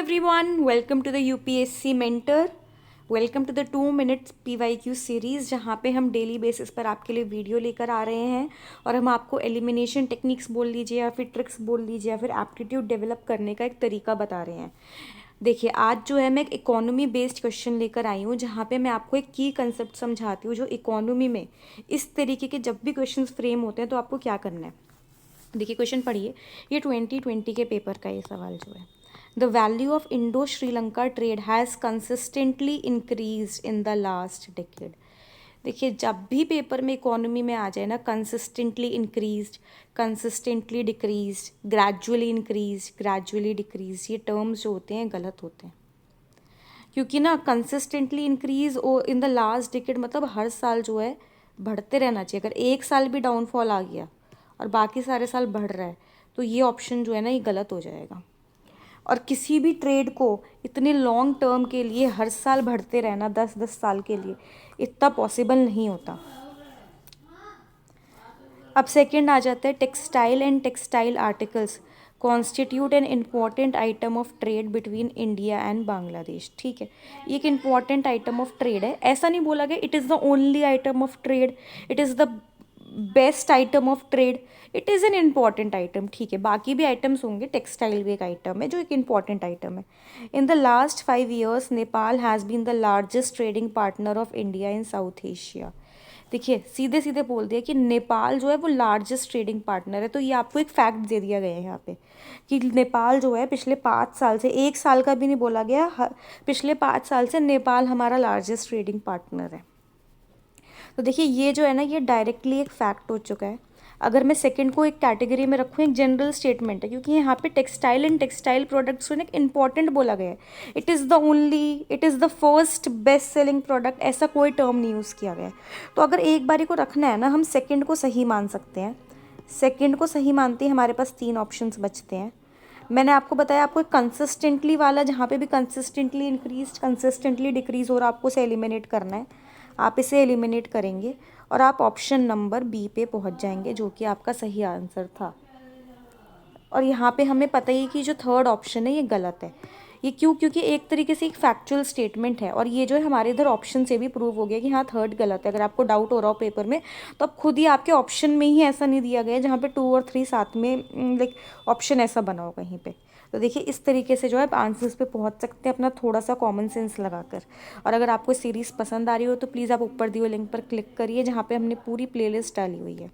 everyone, welcome to the UPSC Mentor. Welcome to the 2 minutes PYQ series, जहाँ पे हम daily basis पर आपके लिए वीडियो लेकर आ रहे हैं और हम आपको एलिमिनेशन टेक्निक्स बोल लीजिए या फिर ट्रिक्स बोल लीजिए या फिर एप्टीट्यूड डेवलप करने का एक तरीका बता रहे हैं। देखिए, आज जो है मैं एक इकोनॉमी बेस्ड क्वेश्चन लेकर आई हूँ, जहाँ पे मैं आपको एक की कंसेप्ट समझाती हूँ जो इकोनॉमी में इस तरीके के जब भी क्वेश्चन फ्रेम होते हैं तो आपको क्या करना है। देखिए, क्वेश्चन पढ़िए। ये 2020 के पेपर का ये सवाल जो है, the value of Indo Sri Lanka trade has consistently increase in the last decade. देखिए, जब भी पेपर में इकोनॉमी में आ जाए ना, consistently increase, consistently decrease, gradually increase, gradually decrease, ये टर्म्स जो होते हैं गलत होते हैं। क्योंकि ना कंसिस्टेंटली इंक्रीज और इन द लास्ट डिकेड मतलब हर साल जो है बढ़ते रहना चाहिए। अगर एक साल भी डाउनफॉल आ गया और बाकी सारे साल बढ़ रहा है तो ये ऑप्शन जो है ना ये गलत हो जाएगा। और किसी भी ट्रेड को इतने लॉन्ग टर्म के लिए हर साल बढ़ते रहना 10-10 साल के लिए इतना पॉसिबल नहीं होता। अब सेकंड आ जाता है, textile and textile articles constitute an important item of trade between India and Bangladesh. ठीक है, ये एक इम्पॉर्टेंट आइटम ऑफ ट्रेड है। ऐसा नहीं बोला गया it is the only item of trade, it is the best item of trade, it is an important item. ठीक है, बाकी भी आइटम्स होंगे, टेक्सटाइल भी एक आइटम है जो एक इम्पॉर्टेंट आइटम है। In the last 5 years Nepal has been the largest trading partner of India in South Asia. देखिए, सीधे सीधे बोल दिया कि नेपाल जो है वो लार्जेस्ट ट्रेडिंग पार्टनर है। तो ये आपको एक फैक्ट दे दिया गया है यहाँ पे कि नेपाल जो है पिछले 5 साल से, एक साल का भी नहीं बोला गया, पिछले 5 साल से नेपाल हमारा लार्जेस्ट ट्रेडिंग पार्टनर है। तो देखिए, ये जो है ना ये डायरेक्टली एक फैक्ट हो चुका है। अगर मैं सेकंड को एक कैटेगरी में रखूँ, एक जनरल स्टेटमेंट है, क्योंकि यहाँ पे टेक्सटाइल एंड टेक्सटाइल प्रोडक्ट्स को एक इंपॉर्टेंट बोला गया है। It is the only, it is the first best selling product, ऐसा कोई टर्म नहीं यूज़ किया गया है। तो अगर एक बारी को रखना है ना, हम सेकंड को सही मान सकते हैं। सेकंड को सही मानते ही हमारे पास 3 ऑप्शंस बचते हैं। मैंने आपको बताया, आपको कंसिस्टेंटली वाला जहाँ पे भी कंसिस्टेंटली इंक्रीज, कंसिस्टेंटली डिक्रीज हो रहा, आपको उसे एलिमिनेट करना है। आप इसे एलिमिनेट करेंगे और आप ऑप्शन नंबर बी पे पहुंच जाएंगे, जो कि आपका सही आंसर था। और यहाँ पे हमें पता ही कि जो थर्ड ऑप्शन है ये गलत है। ये क्यों? क्योंकि एक तरीके से एक फैक्चुअल स्टेटमेंट है और ये जो है हमारे इधर ऑप्शन से भी प्रूव हो गया कि हाँ, थर्ड गलत है। अगर आपको डाउट हो रहा हो पेपर में तो आप खुद ही, आपके ऑप्शन में ही ऐसा नहीं दिया गया जहाँ पे 2 और 3 साथ में लाइक ऑप्शन ऐसा बना हो कहीं पे। तो देखिए, इस तरीके से जो है आप आंसर्स पे पहुंच सकते हैं अपना थोड़ा सा कॉमन सेंस लगाकर। और अगर आपको सीरीज़ पसंद आ रही हो तो प्लीज़ आप ऊपर दिए हुए लिंक पर क्लिक करिए, जहाँ पे हमने पूरी प्लेलिस्ट डाली हुई है।